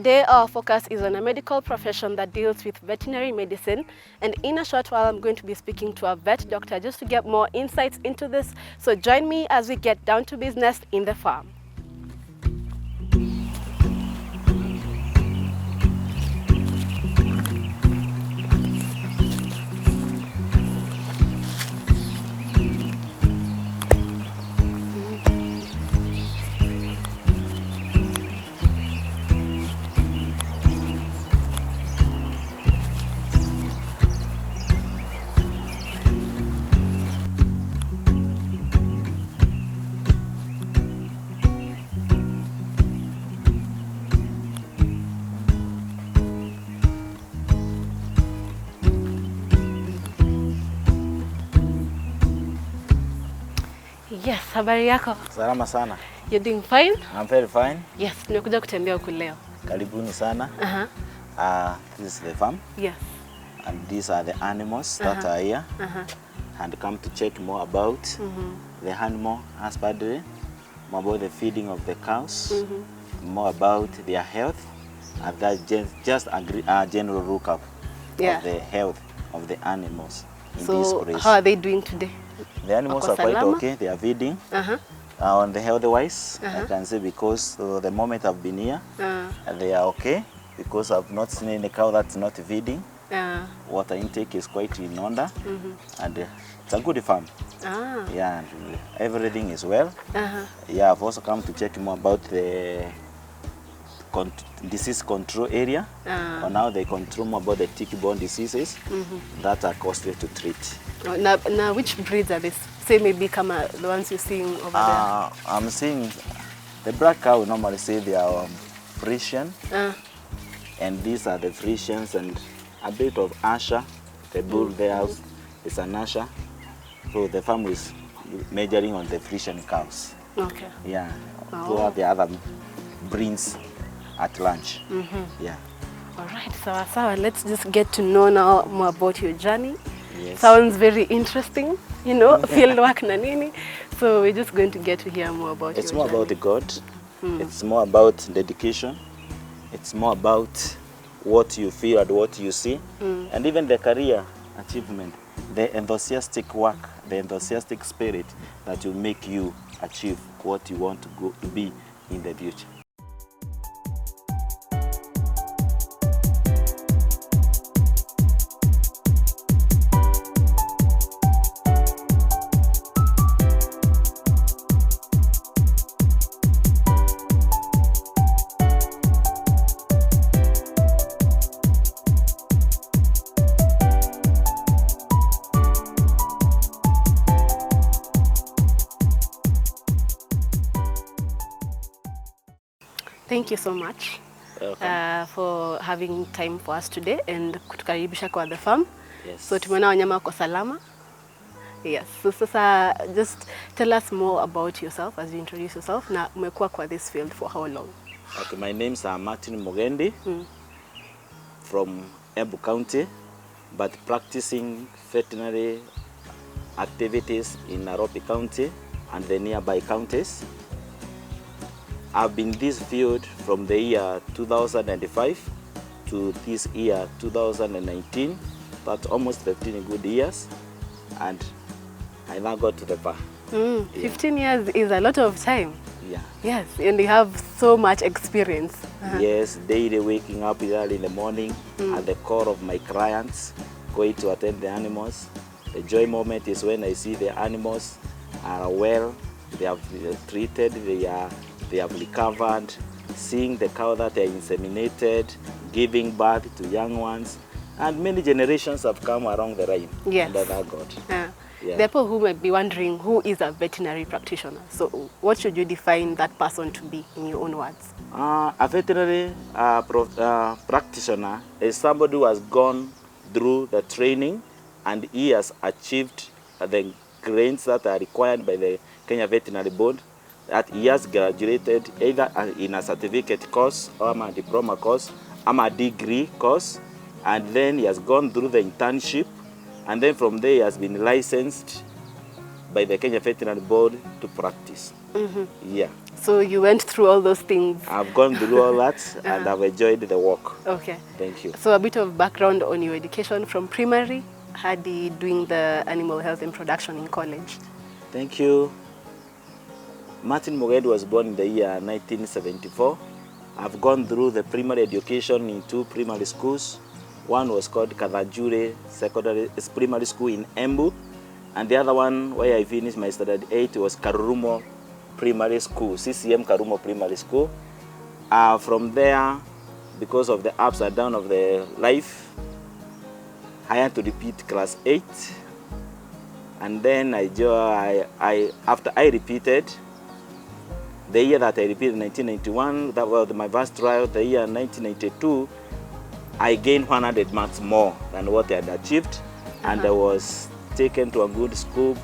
today our focus is on a medical profession that deals with veterinary medicine, and in a short while I'm going to be speaking to a vet doctor just to get more insights into this. So join me as we get down to business in the farm. Yes, habari yako? Salama sana. You're doing fine? I'm very fine. Yes, nimekuja kutembea huku leo. Karibuni sana. This is the farm. Yes. And these are the animals that are here. And come to check more about the animal husbandry, more about the feeding of the cows, more about their health, and that's just a general lookup of the health of the animals in this place. So how are they doing today? The animals are quite okay. They are feeding. On the health wise, I can say because the moment I've been here, they are okay because I've not seen any cow that's not feeding. Water intake is quite in order, and it's a good farm. Yeah, and everything is well. Yeah, I've also come to check more about the disease control area. On how they control more about the tick-borne diseases that are costly to treat. Now, which breeds are these? Say maybe the ones you're seeing over there. I'm seeing the black cow. Normally say they are Frisian, and these are the Frisians, and a bit of Asher. The bull there is an Asher. So the farm is measuring on the Frisian cows. Okay. Yeah. So are the other breeds at lunch. Yeah. All right, so let's just get to know now more about your journey. Yes. Sounds very interesting, you know, field work na nini. So we're just going to get to hear more about It's your more journey. about God. It's more about dedication. It's more about what you feel and what you see. And even the career achievement, the enthusiastic work, the enthusiastic spirit that will make you achieve what you want to be in the future. Thank you so much for having time for us today and kutukaribisha kwa the farm. Yes. So tumeona wanyama wako salama. Yes. So sasa just tell us more about yourself as you introduce yourself. Na umekuwa kwa this field for how long? Okay, my name is Martin Mugendi from Embu County, but practicing veterinary activities in Nairobi County and the nearby counties. I've been in this field from the year 2005 to this year 2019. That's almost 15 good years, and I now got to the farm. 15 years is a lot of time. Yeah. Yes, and you have so much experience. Yes, daily waking up early in the morning at the core of my clients, going to attend the animals. The joy moment is when I see the animals are well, they have treated, they have recovered, seeing the cow that are inseminated, giving birth to young ones, and many generations have come along the line. Yes. Under that God. There are people who may be wondering who is a veterinary practitioner. So what should you define that person to be in your own words? A veterinary practitioner is somebody who has gone through the training and he has achieved the grades that are required by the Kenya Veterinary Board, that he has graduated either in a certificate course or a diploma course or a degree course, and then he has gone through the internship, and then from there he has been licensed by the Kenya Veterinary Board to practice. Yeah. So you went through all those things. I've gone through all that and I've enjoyed the work. Okay. Thank you. So a bit of background on your education from primary, hadi doing the animal health and production in college. Thank you. Martin Mugendi was born in the year 1974. I've gone through the primary education in 2 primary schools. One was called Kathanjure Primary School in Embu, and the other one where I finished my standard 8 was Karurumo Primary School, CCM Karurumo Primary School. From there, because of the ups and downs of the life, I had to repeat class 8, and then after I repeated, the year that I repeated, 1991, that was my first trial. The year 1992, I gained 100 marks more than what I had achieved, and I was taken to a good school,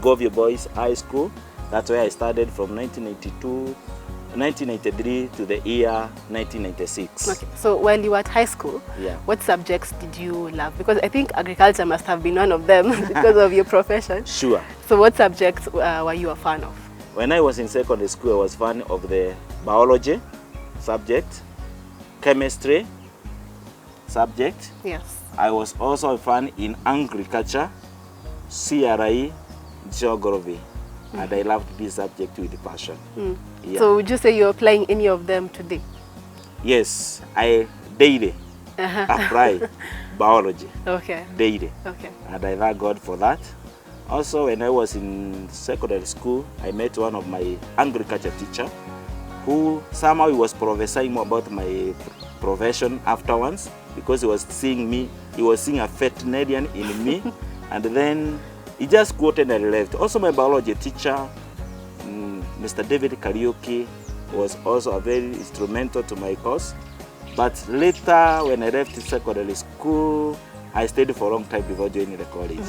NGUVU Boys High School. That's where I started from 1993 to the year 1996. Okay. So while you were at high school, what subjects did you love? Because I think agriculture must have been one of them because of your profession. Sure. So what subjects were you a fan of? When I was in secondary school, I was fan of the biology subject, chemistry subject. Yes. I was also a fan in agriculture, CRI, geography, and I loved this subject with passion. Yeah. So would you say you're applying any of them today? Yes, I daily apply biology. Okay. Daily. Okay. And I thank God for that. Also, when I was in secondary school, I met one of my agriculture teacher who somehow he was prophesying more about my profession afterwards, because he was seeing me, he was seeing a veterinarian in me, and then he just quoted and left. Also, my biology teacher, Mr. David Karaoke, was also a very instrumental to my course. But later, when I left secondary school, I stayed for a long time before joining the college.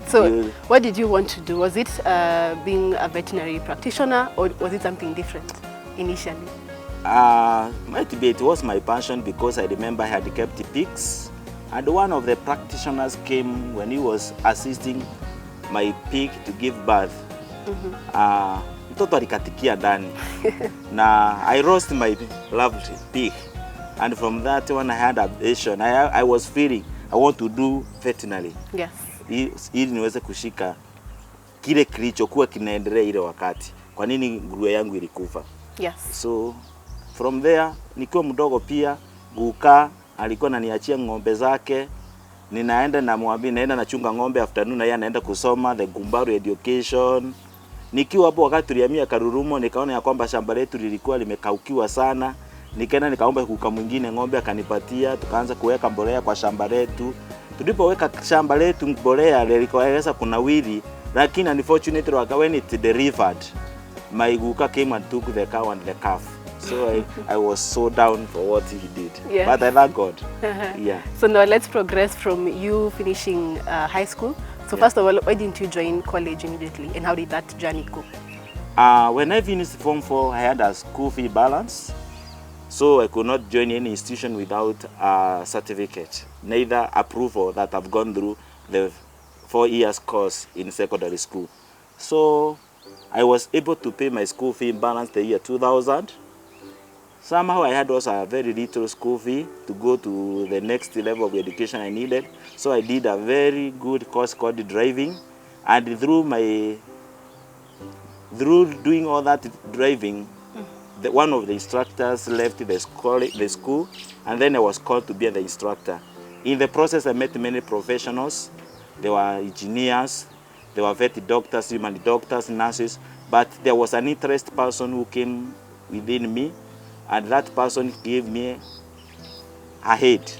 So what did you want to do? Was it being a veterinary practitioner, or was it something different initially? Might be it was my passion, because I remember I had kept pigs, and one of the practitioners came when he was assisting my pig to give birth. Mtoto alikatikia ndani na I lost my loved pig, and from that one I had a vision. I was feeling I want to do veterinary. Yes. Ili niweze kushika kile kilichokuwa kinaendelea ile wakati. Kwa nini nguruwe yangu ilikufa? Yes. So from there, nikiwa mdogo pia, Guka alikuwa ananiachia ng'ombe zake. Ninaenda na mwambie naenda nachunga ng'ombe, afternoon na yeye anaenda kusoma the Gumbaru education. Nikiwa hapo wakati tulihamia Karurumo, nikaona ya kwamba shamba letu lilikuwa limekaukiwa sana. Nikaenda nikaomba kuka mwingine ng'ombe akanipatia, tukaanza kuweka mbolea kwa shamba letu. Tulipoweka shamba letu mbolea lilikuweza kunawiri, lakini unfortunately when it delivered, my Guka came and took the cow and the calf. So I was so down for what he did. Yeah. But I thank God. Yeah. So now let's progress from you finishing high school. So first of all, why didn't you join college immediately, and how did that journey go? When I finished Form 4, I had a school fee balance. So I could not join any institution without a certificate, neither approval that I've gone through the 4 years course in secondary school. So I was able to pay my school fee balance the year 2000. Somehow I had also a very little school fee to go to the next level of education I needed. So I did a very good course called driving, and through doing all that driving, one of the instructors left the school, and then I was called to be the instructor. In the process, I met many professionals. There were engineers, there were vet doctors, human doctors, nurses, but there was an interest person who came within me, and that person gave me a head.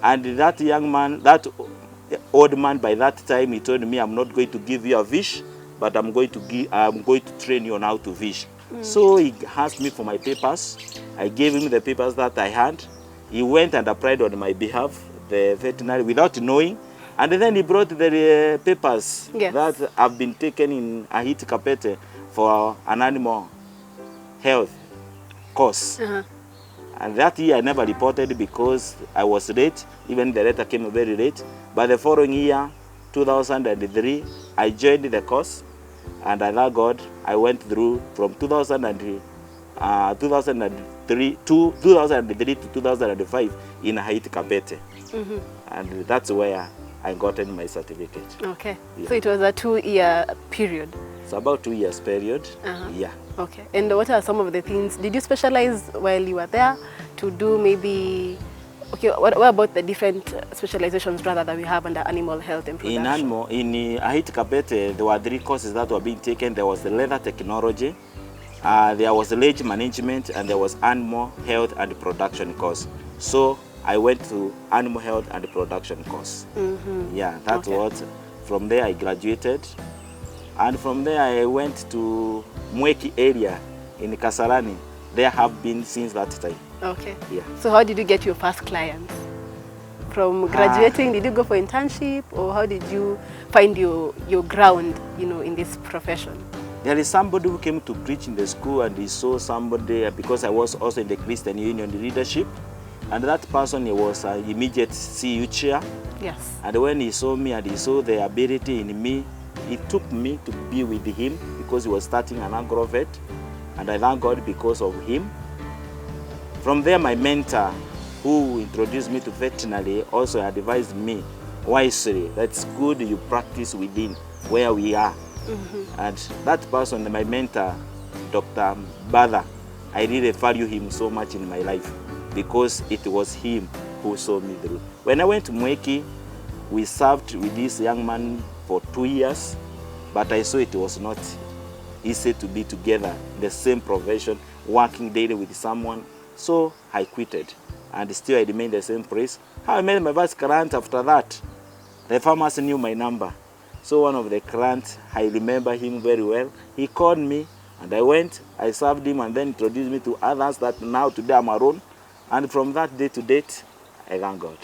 And that young man, that old man, by that time, he told me, I'm not going to give you a fish, but I'm going to train you on how to fish. So he asked me for my papers. I gave him the papers that I had. He went and applied on my behalf, the veterinary, without knowing. And then he brought the papers that have been taken in Ahiti Kapete for an animal health course. And that year I never reported because I was late. Even the letter came very late. But the following year, 2003, I joined the course. And I thank God I went through from 2003 to 2005 in Haiti Kabete. And that's where I gotten my certificate. Okay. Yeah. So it was a 2-year period. It's about 2 years period. Yeah. Okay. And what are some of the things, did you specialize while you were there to do maybe, okay, what about the different specializations rather that we have under animal health and production? In Haiti Kabete, there were 3 courses that were being taken. There was the leather technology, there was the ledge management, and there was animal health and production course. So I went to animal health and production course. Yeah, that's what. From there I graduated, and from there I went to Mweki area in Kasarani. There have been since that time. Okay. Yeah. So how did you get your first clients? From graduating, did you go for internship, or how did you find your ground, you know, in this profession? There is somebody who came to preach in the school, and he saw somebody, because I was also in the Christian Union leadership, and that person, he was an immediate CU chair. Yes. And when he saw me and he saw the ability in me, he took me to be with him because he was starting an agrovet, and I thank God because of him. From there, my mentor, who introduced me to veterinary, also advised me wisely that it's good you practice within where we are. And that person, my mentor, Dr. Bada, I really value him so much in my life because it was him who saw me through. When I went to Mweki, we served with this young man for 2 years, but I saw it was not easy to be together in the same profession, working daily with someone. So I quitted, and still I remained the same place. How I met my first client after that, the farmers knew my number. So one of the clients, I remember him very well. He called me, and I went, I served him, and then introduced me to others that now today I'm alone. And from that day to date, I thank God.